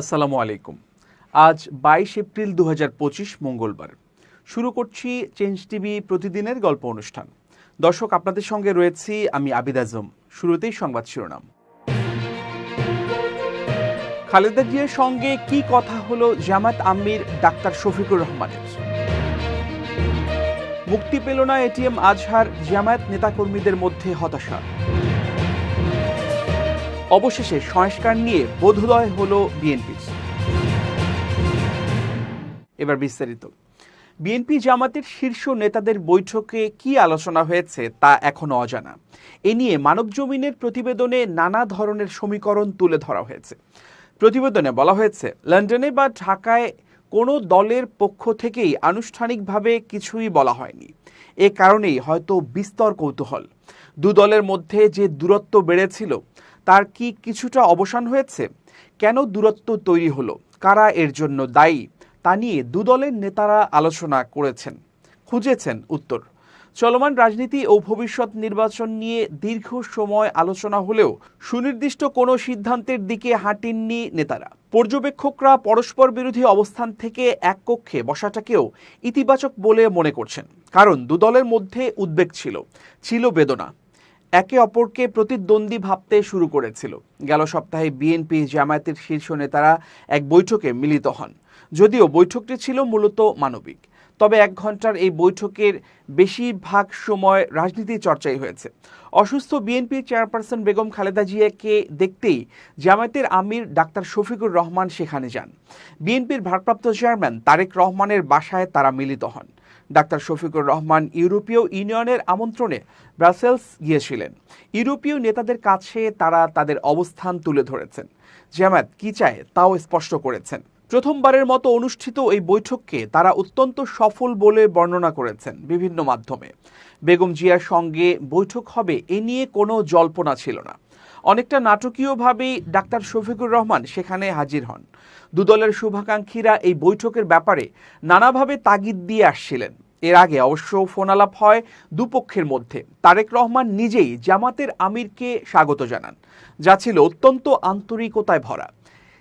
আসসালামু আলাইকুম। আজ ২২ এপ্রিল ২০২৫ মঙ্গলবার। শুরু করছি চেঞ্জ টিভি প্রতিদিনের গল্প অনুষ্ঠান। দর্শক, আপনাদের সঙ্গে রয়েছি আমি আবিদ আজম। শুরুতেই সংবাদ শিরোনাম। খালেদা জিয়ার সঙ্গে কি কথা হলো জামাত আমির ডাক্তার শফিকুর রহমানের? মুক্তি পেল না এটিএম আজহার, জামায়াত নেতাকর্মীদের মধ্যে হতাশা। অবশেষে সংস্কার নিয়ে বোধোদয় হলো বিএনপির। এবার বিস্তারিত। বিএনপি জামাতের শীর্ষ নেতাদের বৈঠকে কি আলোচনা হয়েছে তা এখনো অজানা। এ নিয়ে মানবজমিনের প্রতিবেদনে নানা ধরনের সমীকরণ তুলে ধরা হয়েছে। প্রতিবেদনে বলা হয়েছে, লন্ডনে বা ঢাকায় কোনো দলের পক্ষ থেকেই আনুষ্ঠানিকভাবে কিছুই বলা হয়নি। এ কারণেই হয়তো বিস্তর কৌতূহল। দু দলের মধ্যে যে দূরত্ব বেড়েছিল তার কি কিছুটা অবসান হয়েছে? কেন দূরত্ব তৈরি হলো? কারা এর জন্য দায়ী? তা নিয়ে দু দলের নেতারা আলোচনা করেছেন, খুঁজেছেন উত্তর। চলমান রাজনীতি ও ভবিষ্যৎ নির্বাচন নিয়ে দীর্ঘ সময় আলোচনা হলেও সুনির্দিষ্ট কোনো সিদ্ধান্তের দিকে হাঁটেননি নেতারা। পর্যবেক্ষকরা পরস্পর বিরোধী অবস্থান থেকে এক কক্ষে বসাটাকেও ইতিবাচক বলে মনে করছেন। কারণ দু দলের মধ্যে উদ্বেগ ছিল বেদনা। একে অপরকে প্রতিদ্বন্দ্বী ভাবতে শুরু করেছিল। গেল সপ্তাহে বিএনপি জামায়াতের শীর্ষ নেতারা এক বৈঠকে মিলিত হন। যদিও বৈঠকটি ছিল মূলত মানবিক, তবে ১ ঘন্টার এই বৈঠকের বেশিরভাগ সময় রাজনীতি চর্চাই হয়েছে। অসুস্থ বিএনপি চেয়ারপারসন বেগম খালেদা জিয়াকে দেখতেই জামায়াতের আমির ডাক্তার শফিকুর রহমান সেখানে যান। বিএনপির ভারপ্রাপ্ত চেয়ারম্যান তারেক রহমানের বাসায় তারা মিলিত হন। ডাক্তার শফিকুর রহমান ইউরোপীয় ইউনিয়নের আমন্ত্রণে ব্রাসেলস গিয়েছিলেন। ইউরোপীয় নেতাদের কাছে তারা তাদের অবস্থান তুলে ধরেছেন। জামায়াত কি চায় তাও স্পষ্ট করেছেন। প্রথমবারের মতো অনুষ্ঠিত এই বৈঠককে তারা অত্যন্ত সফল বলে বর্ণনা করেছেন বিভিন্ন মাধ্যমে। বেগম জিয়ার সঙ্গে বৈঠক হবে এ নিয়ে কোনো জল্পনা ছিল না। অনেকটা নাটকীয়ভাবেই ডাক্তার শফিকুর রহমান সেখানে হাজির হন। দুদলের শুভাকাঙ্ক্ষীরা এই বৈঠকের ব্যাপারে নানাভাবে তাগিদ দিয়ে আসছিলেন। এর আগে অবশ্য ফোনালাপ হয় দুপক্ষের মধ্যে। তারেক রহমান নিজেই জামাতের আমিরকে স্বাগত জানান, যা ছিল অত্যন্ত আন্তরিকতায় ভরা।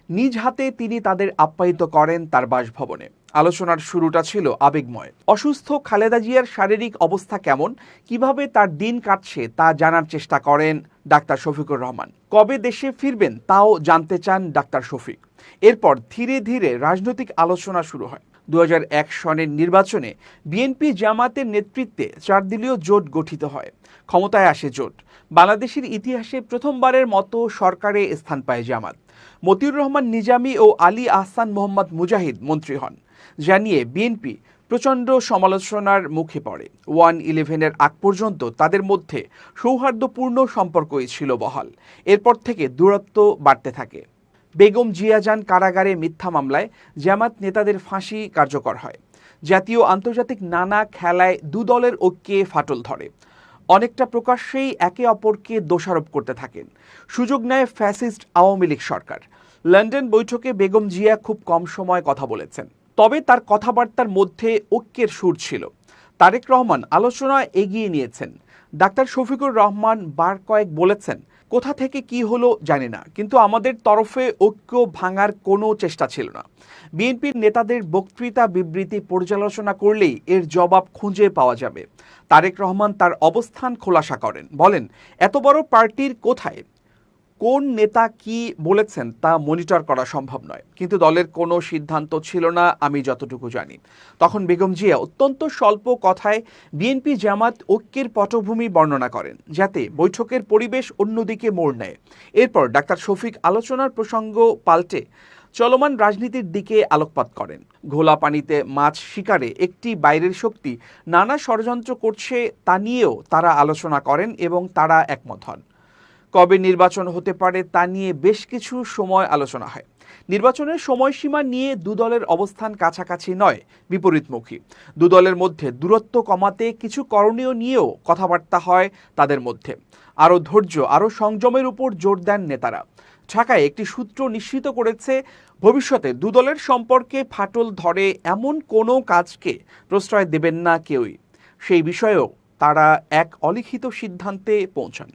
নিজ হাতে তিনি তাদের আপ্যায়িত করেন তার বাসভবনে। আলোচনার শুরুটা ছিল আবেগময়। অসুস্থ খালেদা জিয়ার শারীরিক অবস্থা কেমন, কিভাবে তার দিন কাটছে তা জানার চেষ্টা করেন ডাক্তার শফিকুর রহমান। কবে দেশে ফিরবেন তাও জানতে চান ডাক্তার শফিক। এরপর ধীরে ধীরে রাজনৈতিক আলোচনা শুরু হয়। ২০০১ সনের নির্বাচনে বিএনপি জামাতের নেতৃত্বে ৪ দলীয় জোট গঠিত হয়। ক্ষমতায় আসে জোট। বাংলাদেশের ইতিহাসে প্রথমবারের মতো সরকারে স্থান পায় জামাত। মতিউর রহমান নিজামী ও আলী আহসান মোহাম্মদ মুজাহিদ মন্ত্রী হন, যা নিয়ে বিএনপি প্রচণ্ড সমালোচনার মুখে পড়ে। 1-11-এর আগ পর্যন্ত তাদের মধ্যে সৌহার্দ্যপূর্ণ সম্পর্কই ছিল বহাল। এরপর থেকে দূরত্ব বাড়তে থাকে। বেগম জিয়া যান কারাগারে মিথ্যা মামলায় জামাত নেতাদের ফাঁসি কার্যকর হয়। জাতীয় আন্তর্জাতিক নানা খেলায় দু দলের ঐক্যে ফাটল ধরে। অনেকটা প্রকাশ্যেই একে অপরকে দোষারোপ করতে থাকেন। সুযোগ নেয় ফ্যাসিস্ট আওয়ামী লীগ সরকার। লন্ডন বৈঠকে বেগম জিয়া খুব কম সময় কথা বলেছেন, তবে তার কথাবার্তার মধ্যে ঐক্যের সুর ছিল। তারেক রহমান আলোচনা এগিয়ে নিয়েছেন। ডাক্তার শফিকুর রহমান বার কয়েক বলেছেন, কোথা থেকে কি হলো জানি না, কিন্তু আমাদের তরফে ঐক্য ভাঙার কোনো চেষ্টা ছিল না। বিএনপির নেতাদের বক্তৃতা বিবৃতি পর্যালোচনা করলেই এর জবাব খুঁজে পাওয়া যাবে। তারেক রহমান তার অবস্থান খোলাসা করেন, বলেন এত বড় পার্টির কোথায় কোন নেতা কি বলেছেন তা মনিটর করা সম্ভব নয়, কিন্তু দলের কোনো সিদ্ধান্ত ছিল না আমি যতটুকু জানি। তখন বেগম জিয়া অত্যন্ত স্বল্প কথায় বিএনপি জামাত ঐক্যের পটভূমি বর্ণনা করেন, যাতে বৈঠকের পরিবেশ অন্যদিকে মোড় নেয়। এরপর ডাক্তার শফিক আলোচনার প্রসঙ্গ পাল্টে চলমান রাজনীতির দিকে আলোকপাত করেন। ঘোলা পানিতে মাছ শিকারে একটি বাইরের শক্তি নানা ষড়যন্ত্র করছে তা নিয়েও তারা আলোচনা করেন এবং তারা একমত হন। কবে নির্বাচন হতে পারে তা নিয়ে বেশ কিছু সময় আলোচনা হয়। নির্বাচনের সময়সীমা নিয়ে দু দলের অবস্থান কাছাকাছি নয়, বিপরীতমুখী। দু দলের মধ্যে দূরত্ব কমাতে কিছু করণীয় নিয়েও কথাবার্তা হয় তাদের মধ্যে। আরও ধৈর্য, আরও সংযমের উপর জোর দেন নেতারা। ঢাকায় একটি সূত্র নিশ্চিত করেছে, ভবিষ্যতে দু দলের সম্পর্কে ফাটল ধরে এমন কোনো কাজকে প্রশ্রয় দেবেন না কেউই। সেই বিষয়েও তারা এক অলিখিত সিদ্ধান্তে পৌঁছান।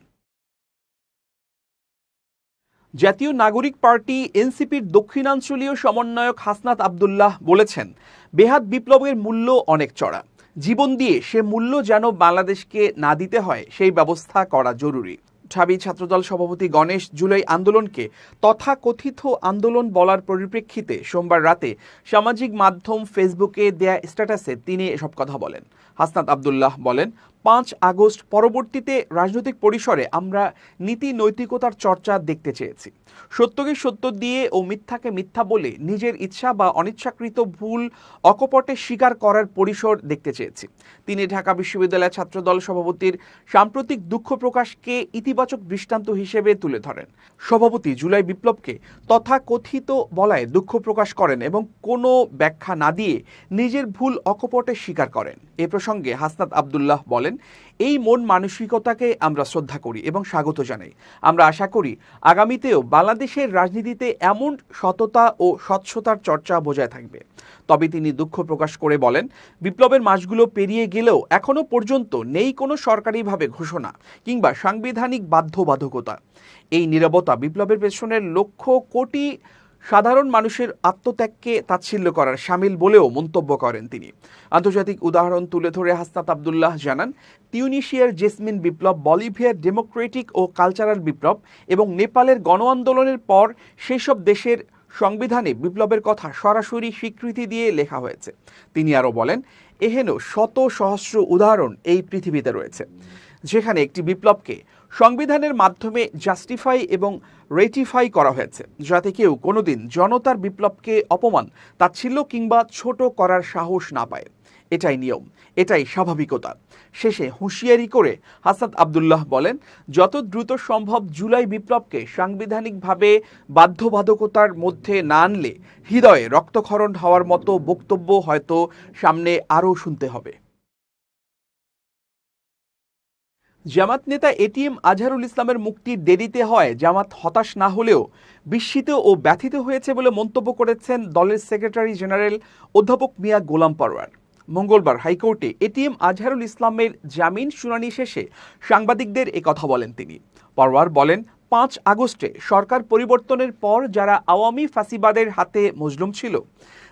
জাতীয় নাগরিক পার্টি এনসিপির দক্ষিণাঞ্চলীয় সমন্বয়ক হাসনাত আব্দুল্লাহ বলেছেন, বেহাত বিপ্লবের মূল্য অনেক চড়া। জীবন দিয়ে সে মূল্য যেন বাংলাদেশকে না দিতে হয় সেই ব্যবস্থা করা জরুরি। ঢাবি ছাত্রদল সভাপতি গণেশ জুলাই আন্দোলনকে তথাকথিত আন্দোলন বলার পরিপ্রেক্ষিতে সোমবার রাতে সামাজিক মাধ্যম ফেসবুকে দেয়া স্ট্যাটাসে তিনি এসব কথা বলেন। হাসনাত আব্দুল্লাহ বলেন, 5 আগস্ট পরবর্তীতে রাজনৈতিক পরিসরে আমরা নীতি নৈতিকতার চর্চা দেখতে চেয়েছি। সত্যকে সত্য দিয়ে ও মিথ্যাকে মিথ্যা বলে নিজের ইচ্ছা বা অনিচ্ছাকৃত ভুল অকপটে স্বীকার করার পরিসর দেখতে চেয়েছি। তিনি ঢাকা বিশ্ববিদ্যালয় ছাত্রদল সভাপতির সাম্প্রতিক দুঃখ প্রকাশকে ইতিবাচক দৃষ্টান্ত হিসেবে তুলে ধরেন। সভাপতি জুলাই বিপ্লবকে তথাকথিত বলায় দুঃখ প্রকাশ করেন এবং কোনো ব্যাখ্যা না দিয়ে নিজের ভুল অকপটে স্বীকার করেন। এ প্রসঙ্গে হাসনাত আব্দুল্লাহ বলেন, এই মন মানসিকতাকে আমরা শ্রদ্ধা করি এবং স্বাগত জানাই। আমরা আশা করি আগামীতেও বাংলাদেশের রাজনীতিতে এমন সততা ও স্বচ্ছতার চর্চা বজায় থাকবে। তবে তিনি দুঃখ প্রকাশ করে বলেন, বিপ্লবের মাসগুলো পেরিয়ে গেলেও এখনো পর্যন্ত নেই কোনো সরকারিভাবে ঘোষণা কিংবা সাংবিধানিক বাধ্যবাধকতা। এই নীরবতা বিপ্লবের পেছনের লক্ষ কোটি সাধারণ মানুষের আত্মত্যাগকে তাচ্ছিল্য করার শামিল বলেও মন্তব্য করেন তিনি। আন্তর্জাতিক উদাহরণ তুলে ধরে হাসনাত আব্দুল্লাহ জানান, তিউনিশিয়ার জেসমিন বিপ্লব, বলিভিয়ার ডেমোক্রেটিক ও কালচারাল বিপ্লব এবং নেপালের গণ আন্দোলনের পর সেসব দেশের সংবিধানে বিপ্লবের কথা সরাসরি স্বীকৃতি দিয়ে লেখা হয়েছে। তিনি আরও বলেন, এহেন শত সহস্র উদাহরণ এই পৃথিবীতে রয়েছে যেখানে একটি বিপ্লবকে সংবিধানের মাধ্যমে জাস্টিফাই এবং রেটিফাই করা হয়েছে, যাতে কেউ কোনোদিন জনতার বিপ্লবকে অপমান, তাচ্ছিল্য কিংবা ছোট করার সাহস না পায়। এটাই নিয়ম, এটাই স্বাভাবিকতা। শেষে হুঁশিয়ারি করে হাসনাত আব্দুল্লাহ বলেন, যত দ্রুত সম্ভব জুলাই বিপ্লবকে সাংবিধানিকভাবে বাধ্যবাধকতার মধ্যে না আনলে হৃদয়ে রক্তক্ষরণ হওয়ার মতো বক্তব্য হয়তো সামনে আরও শুনতে হবে। জামাত নেতা এটিএম আজহারুল ইসলামের মুক্তির দেরিতে হয় জামাত হতাশ না হলেও বিস্মিত ও ব্যথিত হয়েছে বলে মন্তব্য করেছেন দলের সেক্রেটারি জেনারেল অধ্যাপক মিয়া গোলাম পরওয়ার। মঙ্গলবার হাইকোর্টে এটিএম আজহারুল ইসলামের জামিন শুনানি শেষে সাংবাদিকদের কথা বলেন তিনি। পরওয়ার বলেন, 5 আগস্টে সরকার পরিবর্তনের পর যারা আওয়ামী ফ্যাসিবাদের হাতে মজলুম ছিল,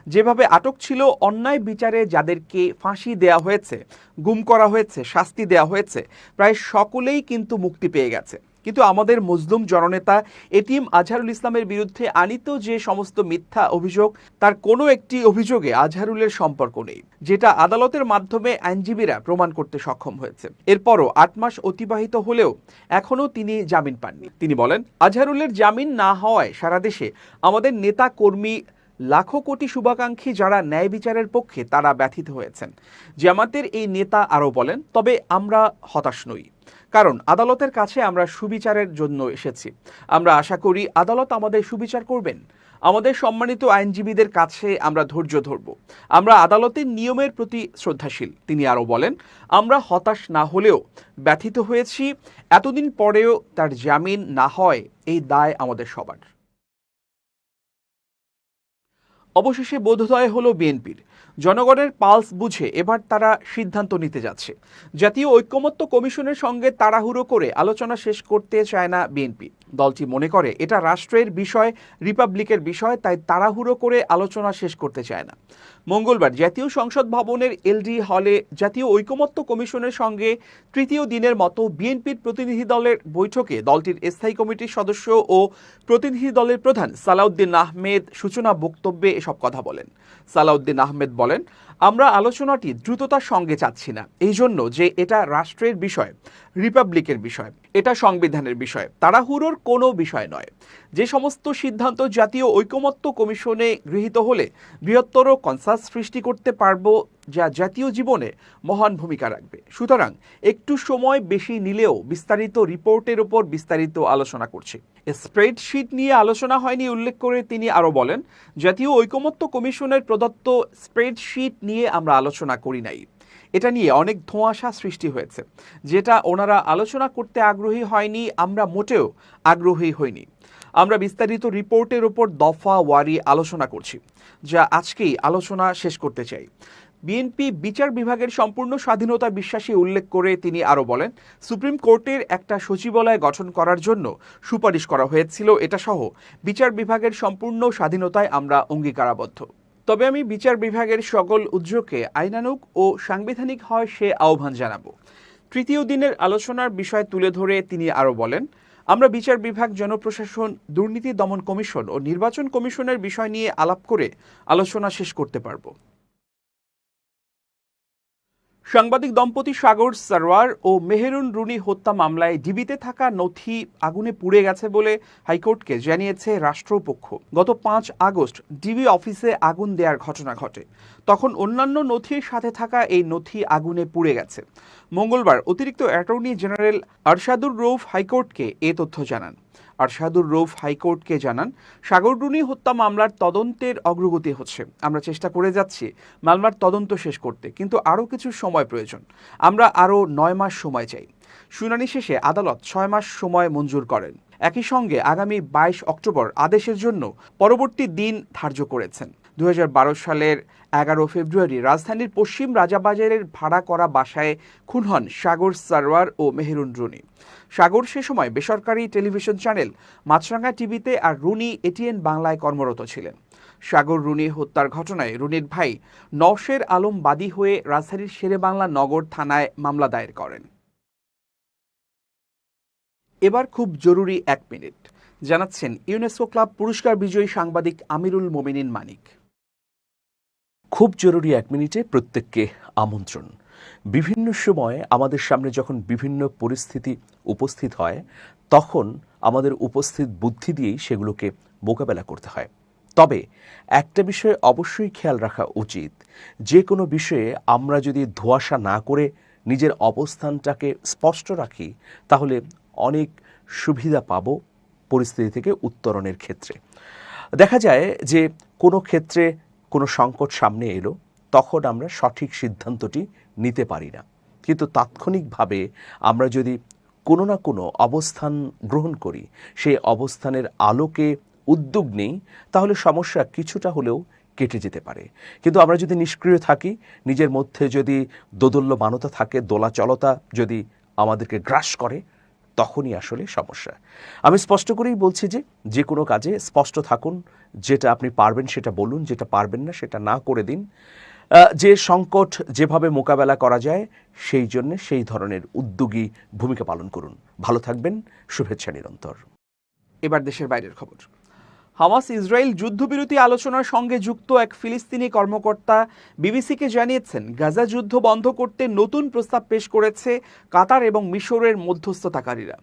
যেভাবে আটক ছিল, অন্যায় বিচারে যাদেরকে ফাঁসি দেয়া হয়েছে, গুম করা হয়েছে, শাস্তি দেয়া হয়েছে, প্রায় সকলেই কিন্তু মুক্তি পেয়ে গেছে। কিন্তু আমাদের মজলুম জননেতা এটিএম আজহারুল ইসলামের বিরুদ্ধে আনিত যে সমস্ত মিথ্যা অভিযোগ, তার কোনো একটি অভিযোগে আজহারুলের সম্পর্ক নেই, যেটা আদালতের মাধ্যমে আইনজীবীরা প্রমাণ করতে সক্ষম হয়েছে। এরপরও 8 মাস অতিবাহিত হলেও এখনও তিনি জামিন পাননি। তিনি বলেন, আজহারুলের জামিন না হওয়ায় সারা দেশে আমাদের নেতা কর্মী, লাখো কোটি শুভাকাঙ্ক্ষী যারা ন্যায় বিচারের পক্ষে, তারা ব্যথিত হয়েছেন। জামাতের এই নেতা আরও বলেন, তবে আমরা হতাশ নই, কারণ আদালতের কাছে আমরা সুবিচারের জন্য এসেছি। আমরা আশা করি আদালত আমাদের সুবিচার করবেন। আমাদের সম্মানিত আইনজীবীদের কাছে আমরা ধৈর্য ধরব। আমরা আদালতের নিয়মের প্রতি শ্রদ্ধাশীল। তিনি আরও বলেন, আমরা হতাশ না হলেও ব্যথিত হয়েছি। এতদিন পরেও তার জামিন না হয় এই দায় আমাদের সবার। অবশেষে বোধোদয় হলো বিএনপির। জনগণের পালস বুঝে এবার তারা সিদ্ধান্ত নিতে যাচ্ছে। জাতীয় ঐকমত্য কমিশনের সঙ্গে তাড়াহুড়ো করে আলোচনা শেষ করতে চায় না বিএনপি। দলটি মনে করে এটা রাষ্ট্রের বিষয়, রিপাবলিকের বিষয়, তাই তাড়াহুড়ো করে আলোচনা শেষ করতে চায় না। মঙ্গলবার জাতীয় সংসদ ভবনের এলডি হলে জাতীয় ঐকমত্য কমিশনের সঙ্গে তৃতীয় দিনের মতো বিএনপির প্রতিনিধি দলের বৈঠকে দলটির স্থায়ী কমিটির সদস্য ও প্রতিনিধি দলের প্রধান সালাউদ্দিন আহমেদ সূচনা বক্তব্যে এসব কথা বলেন। সালাউদ্দিন আহমেদ বলেন, আমরা আলোচনাটি দ্রুততার সঙ্গে চাচ্ছি না, এই জন্য যে এটা রাষ্ট্রের বিষয়, রিপাবলিকের বিষয়, এটা সংবিধানের বিষয়, তাড়াহুড়োর কোনো বিষয় নয়। যে সমস্ত সিদ্ধান্ত জাতীয় ঐকমত্য কমিশনে গৃহীত হলে বৃহত্তর কনসাস সৃষ্টি করতে পারব, যা জাতীয় জীবনে মহান ভূমিকা রাখবে। সুতরাং একটু সময় বেশি নিলেও বিস্তারিত রিপোর্টের উপর বিস্তারিত আলোচনা করছি। স্প্রেডশিট নিয়ে আলোচনা হয়নি উল্লেখ করে তিনি আরও বলেন, জাতীয় ঐকমত্য কমিশনের প্রদত্ত স্প্রেডশিট নিয়ে আমরা আলোচনা করি নাই। এটা নিয়ে অনেক ধোঁয়াশা সৃষ্টি হয়েছে, যেটা ওনারা আলোচনা করতে আগ্রহী হয়নি, আমরা মোটেও আগ্রহী হইনি। আমরা বিস্তারিত রিপোর্টের ওপর দফা ওয়ারি আলোচনা করছি, যা আজকেই আলোচনা শেষ করতে চাই। বিএনপি বিচার বিভাগের সম্পূর্ণ স্বাধীনতা বিশ্বাসী উল্লেখ করে তিনি আরও বলেন, সুপ্রিম কোর্টের একটা সচিবালয় গঠন করার জন্য সুপারিশ করা হয়েছিল, এটা সহ বিচার বিভাগের সম্পূর্ণ স্বাধীনতায় আমরা অঙ্গীকারাবদ্ধ। তবে আমি বিচার বিভাগের সকল উদ্যোগকে আইনানুগ ও সাংবিধানিক হয় সে আহ্বান জানাবো। তৃতীয় দিনের আলোচনার বিষয় তুলে ধরে তিনি আরও বলেন, আমরা বিচার বিভাগ, জনপ্রশাসন, দুর্নীতি দমন কমিশন ও নির্বাচন কমিশনের বিষয় নিয়ে আলাপ করে আলোচনা শেষ করতে পারব। সাংবাদিক দম্পতি সাগর সারওয়ার ও মেহেরুন রুনি হত্যা মামলায় ডিবিতে থাকা নথি আগুনে পুড়ে গেছে বলে হাইকোর্টকে জানিয়েছে রাষ্ট্রপক্ষ। গত ৫ আগস্ট ডিবি অফিসে আগুন দেওয়ার ঘটনা ঘটে, তখন অন্যান্য নথির সাথে থাকা এই নথি আগুনে পুড়ে গেছে। মঙ্গলবার অতিরিক্ত অ্যাটর্নি জেনারেল আরশাদুর রউফ হাইকোর্টকে এ তথ্য জানান। আরশাদুর রউফ হাইকোর্টকে জানান, সাগর রুনি হত্যা মামলার তদন্তের অগ্রগতি হচ্ছে। আমরা চেষ্টা করে যাচ্ছি মামলার তদন্ত শেষ করতে, কিন্তু আরও কিছু সময় প্রয়োজন। আমরা আরও ৯ মাস সময় চাই। শুনানি শেষে আদালত ৬ মাস সময় মঞ্জুর করেন। একই সঙ্গে আগামী ২২ অক্টোবর আদেশের জন্য পরবর্তী দিন ধার্য করেছেন। ২০১২ সালের ১১ ফেব্রুয়ারি রাজধানীর পশ্চিম রাজাবাজারের ভাড়া করা বাসায় খুন হন সাগর সারওয়ার ও মেহেরুন রুনি। সাগর সে সময় বেসরকারি টেলিভিশন চ্যানেল মাছরাঙা টিভিতে আর রুনি এটিএন বাংলায় কর্মরত ছিলেন। সাগর রুনি হত্যার ঘটনায় রুনির ভাই নওশের আলম বাদী হয়ে রাজধানীর শেরেবাংলা নগর থানায় মামলা দায়ের করেন। এবার খুব জরুরি ১ মিনিট জানাচ্ছেন ইউনেস্কো ক্লাব পুরস্কার বিজয়ী সাংবাদিক আমিরুল মোমিনিন মানিক। খুব জরুরি ১ মিনিটে প্রত্যেককে আমন্ত্রণ। বিভিন্ন সময় আমাদের সামনে যখন বিভিন্ন পরিস্থিতি উপস্থিত হয়, তখন আমাদের উপস্থিত বুদ্ধি দিয়েই সেগুলোকে মোকাবেলা করতে হয়। তবে একটা বিষয়ে অবশ্যই খেয়াল রাখা উচিত, যে কোনো বিষয়ে আমরা যদি ধোঁয়াশা না করে নিজের অবস্থানটাকে স্পষ্ট রাখি, তাহলে অনেক সুবিধা পাব পরিস্থিতি থেকে উত্তরণের ক্ষেত্রে। দেখা যায় যে কোনো ক্ষেত্রে কোনো সংকট সামনে এলো, তখন আমরা সঠিক সিদ্ধান্তটি নিতে পারি না, কিন্তু তাৎক্ষণিকভাবে আমরা যদি কোনো না কোনো অবস্থান গ্রহণ করি, সেই অবস্থানের আলোকে উদ্যোগ নেই, তাহলে সমস্যা কিছুটা হলেও কেটে যেতে পারে। কিন্তু আমরা যদি নিষ্ক্রিয় থাকি, নিজের মধ্যে যদি দোদুল্যমানতা থাকে, দোলাচলতা যদি আমাদেরকে গ্রাস করে, তখনই আসলে সমস্যা। আমি স্পষ্ট করেই বলছি যে কোনো কাজে স্পষ্ট থাকুন। যেটা আপনি পারবেন সেটা বলুন, যেটা পারবেন না সেটা না করে দিন। যে সংকট যেভাবে মোকাবেলা করা যায়, সেই জন্য সেই ধরনের উদ্যোগী ভূমিকা পালন করুন। ভালো থাকবেন, শুভেচ্ছা নিরন্তর। এবার দেশের বাইরের খবর। হামাস ইসরায়েল যুদ্ধবিরতি আলোচনার সঙ্গে যুক্ত এক ফিলিস্তিনি কর্মকর্তা বিবিসিকে জানিয়েছেন, গাজা যুদ্ধ বন্ধ করতে নতুন প্রস্তাব পেশ করেছে কাতার এবং মিশরের মধ্যস্থতাকারীরা।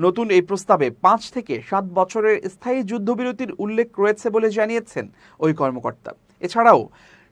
নতুন এই প্রস্তাবে ৫ থেকে ৭ বছরের স্থায়ী যুদ্ধবিরতির উল্লেখ রয়েছে বলে জানিয়েছেন ওই কর্মকর্তা। এছাড়াও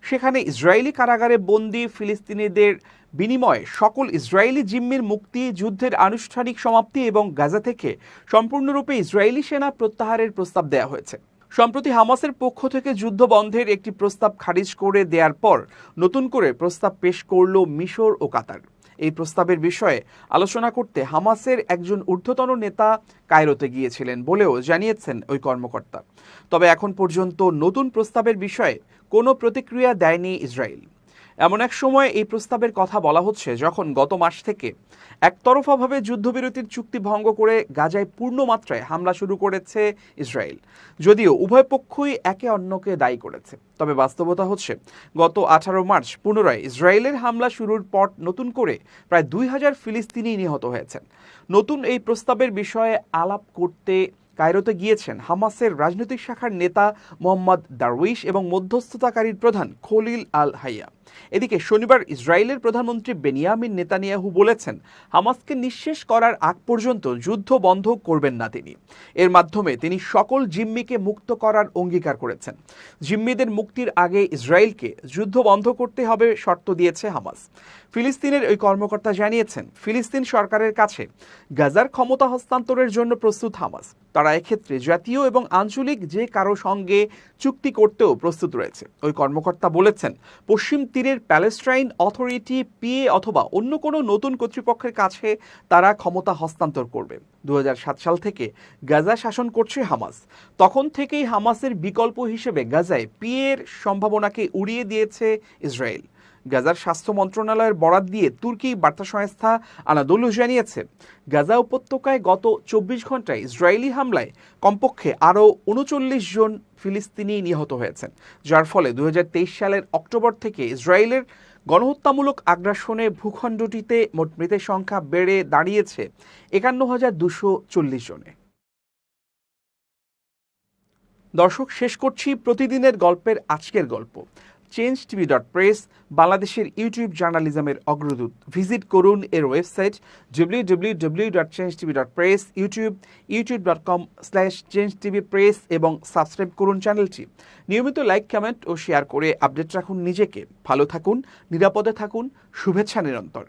সেখানে ইসরায়েলি কারাগারে বন্দী ফিলিস্তিনিদের বিনিময়ে সকল ইসরায়েলি জিম্মির মুক্তি, যুদ্ধের আনুষ্ঠানিক সমাপ্তি এবং গাজা থেকে সম্পূর্ণরূপে ইসরায়েলি সেনা প্রত্যাহারের প্রস্তাব দেওয়া হয়েছে। সম্প্রতি হামাসের পক্ষ থেকে যুদ্ধ বন্ধের একটি প্রস্তাব খারিজ করে দেওয়ার পর নতুন করে প্রস্তাব পেশ করল মিশর ও কাতার। এই প্রস্তাবের বিষয়ে আলোচনা করতে হামাসের একজন ঊর্ধ্বতন নেতা কায়রোতে গিয়েছিলেন বলেও জানিয়েছেন ওই কর্মকর্তা। তবে এখন পর্যন্ত নতুন প্রস্তাবের বিষয়ে কোনো প্রতিক্রিয়া দেয়নি ইসরায়েল। এমন এক সময় এই প্রস্তাবের কথা বলা হচ্ছে যখন গত মাস থেকে একতরফাভাবে যুদ্ধবিরতির চুক্তি ভঙ্গ করে গাজায় পূর্ণ মাত্রায় হামলা শুরু করেছে ইসরায়েল, যদিও উভয় পক্ষই একে অন্যকে দায়ী করেছে। তবে বাস্তবতা হচ্ছে, গত 18 মার্চ পুনরায় ইসরায়েলের হামলা শুরুর পর নতুন করে প্রায় ২,০০০ ফিলিস্তিনি নিহত হয়েছেন। নতুন এই প্রস্তাবের বিষয়ে আলাপ করতে কায়রোতে গিয়েছেন হামাসের রাজনৈতিক শাখার নেতা মোহাম্মদ দারউইশ এবং মধ্যস্থতাকারীর প্রধান খলিল আল হাইয়া। এদিকে শনিবার ইসরায়েলের প্রধানমন্ত্রী বেনিয়ামিন নেতানিয়াহু বলেছেন, হামাসকে নিঃশেষ করার আগ পর্যন্ত যুদ্ধ বন্ধ করবেন না তিনি। এর মাধ্যমে তিনি সকল জিম্মিকে মুক্ত করার অঙ্গীকার করেছেন। জিম্মিদের মুক্তির আগে ইসরায়েলকে যুদ্ধ বন্ধ করতে হবে শর্ত দিয়েছে হামাস। ফিলিস্তিনের ওই কর্মকর্তা জানিয়েছেন, ফিলিস্তিন সরকারের কাছে গাজার ক্ষমতা হস্তান্তরের জন্য প্রস্তুত হামাস। তারা এক্ষেত্রে জাতীয় এবং আঞ্চলিক যে কারো সঙ্গে চুক্তি করতেও প্রস্তুত রয়েছে। ওই কর্মকর্তা বলেছেন, পশ্চিম তীরের প্যালেস্টাইন অথরিটি, পিএ অথবা অন্য কোনো নতুন কর্তৃপক্ষের কাছে তারা ক্ষমতা হস্তান্তর করবে। ২০০৭ সাল থেকে গাজা শাসন করছে হামাস। তখন থেকেই হামাসের বিকল্প হিসেবে গাজায় পিএর সম্ভাবনাকে উড়িয়ে দিয়েছে ইসরায়েল। গাজার স্বাস্থ্য মন্ত্রণালয়ের বরাত দিয়ে তুর্কি বার্তা সংস্থা আনাদোলু জানিয়েছে, গাজা উপত্যকায় গত 24 ঘন্টায় ইসরায়েলি হামলায় কমপক্ষে আরও 39 জন ফিলিস্তিনি নিহত হয়েছেন, যার ফলে 2023 সালের অক্টোবর থেকে ইসরায়েলের গণহত্যামূলক আগ্রাসনে ভূখণ্ডটিতে মোট মৃতের সংখ্যা বেড়ে দাঁড়িয়েছে 51,240 জনে। দর্শক, শেষ করছি প্রতিদিনের গল্পের আজকের গল্প। changetv.press বাংলাদেশের ইউটিউব জার্নালিজমের অগ্রদূত। ভিজিট করুন এর ওয়েবসাইট www.changetv.press, youtube.com/changetvpress এবং সাবস্ক্রাইব করুন চ্যানেলটি। নিয়মিত লাইক, কমেন্ট ও শেয়ার করে আপডেট রাখুন নিজেকে। ভালো থাকুন, নিরাপদে থাকুন, শুভেচ্ছা নিরন্তর।